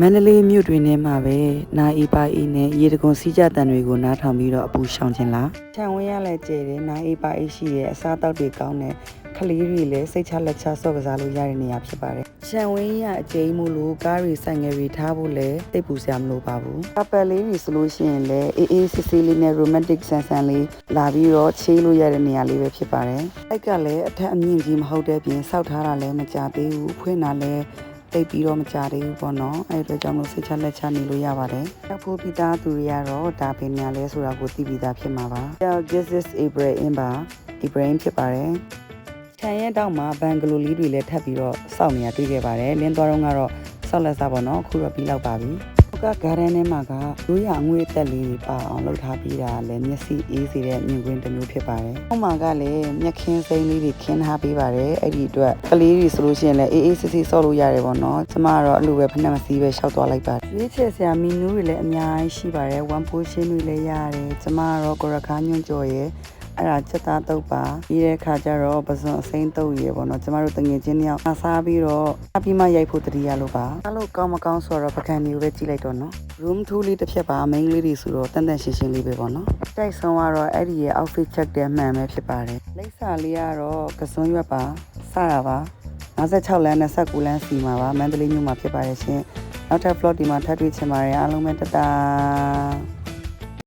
မန္တလေးမြို့တွင်ထဲမှာပဲနာအေးပါအေးနဲ့ရေတံခွန်စီးကြတန်တွေကိုနားထောင်ပြီးတော့အပူရှောင်ခြင်းလားခြံဝင်းရလဲကျဲတယ်နာအေးပါအေးရှိရဲ့အစားတောက်တွေကောင်းတယ်ခလေးတွေလည်းစိတ်ချလက်ချဆော့ကစားလို့ရတဲ့နေရာဖြစ်ပါတယ်ခြံဝင်းရအကျဉ်းမို့လို့ကားတွေဆိုင်ငယ်တွေထားဖို့လည်းသိပ်ပူစရာမလိုပါဘူးကပ်ပယ်လေးတွေဆိုလို့ရှိရင်လည်းအေးအေးဆေးဆေးလေးနဲ့ romantic ဆန်ဆန်လေးလာပြီးတော့ချေးလို့ရတဲ့နေရာလေးပဲဖြစ်ပါတယ်အဲ့ကလည်းအထက်အမြင့်ကြီးမဟုတ်တဲ့ပြင်စောက်ထားတာလည်းမကြသေးဘူးဖွင့်တာလည်းတိတ်ပြီးတော့မကြသေးဘူးပေါ့နော်အဲ့အတွက်ကြောင့်လို့စိတ်ချလက်ချနေလို့ရပါတယ်တောက်ဖို့ပြီးသားသူတွေကတော့ဒါပင်ညာလဲဆိုတာကိုသိပြီးသားဖြစ်မှာပါ This is Ibrahim ပါ Ibrahim ဖြစ်ပါတယ်ခြံရဲတောက်မှာဘန်ဂလိုလေးတွေလည်းထပ်ပြီးတော့စောက်နေရတွေ့ခဲ့ပါတယ်လင်းသွားတော့ကတော့စောက်လက်စားပေါ့နော်အခုတော့ပြီးလောက်ပါပြီကဂါရန်ထဲမှာကရိုးရငွေအသက်လေးပါအောင်လုပ်ထားပြီးတာလည်းမျက်စိအေးစေတဲ့မြင်ကွင်းတစ်မျိုးဖြစ်ပါတယ်။ဟောမှာကလည်းမျက်ခင်းစိမ်းလေးတွေခင်းထားပေးပါတယ်။အဲ့ဒီအတွက်ကလေးတွေဆိုလို့ရှိရင်လည်းအေးအေးဆေးဆေးဆော့လို့ရတယ်ပေါ့နော်။ကျမကတော့အဲ့လိုပဲဖက်နှက်မစည်းပဲရှောက်သွားလိုက်ပါတယ်။ရွေးချယ်စရာမီနူးတွေလည်းအများကြီးရှိပါတယ်။ one portion တွေလည်းရတယ်။ကျမကတော့ကိုရခါညွန့်ကြော်ရဲ့အဲ့ဒါချက်သားတုပ်ပါပြီးတဲ့ခါကျတော့ပစွန်အစိမ်းတုပ်ရေပေါ့နော်ကျမတို့တငယ်ချင်းတယောက်စားပြီးတော့ပြီးမှရိုက်ဖို့တတိယလို့ပါအဲ့လိုကောင်းမကောင်းဆိုတော့ပကံမျိုးပဲကြည့်လိုက်တော့နော် room 2လေးတစ်ဖြတ်ပါမိန်းလေးတွေဆိုတော့တန်တန်ရှင်းရှင်းလေးပဲပေါ့နော်တိုက်ဆုံးကတော့အဲ့ဒီရဲ့ outfit check တဲ့မှန်ပဲဖြစ်ပါတယ်လိပ်စာလေးကတော့ကစွန်းရွက်ပါစတာပါ56လမ်း29လမ်းစီမှာပါမန္တလေးမြို့မှာဖြစ်ပါတယ်ရှင်နောက်ထပ် vlog ဒီမှာထပ်တွေ့ချင်ပါတယ်အားလုံးပဲတတာ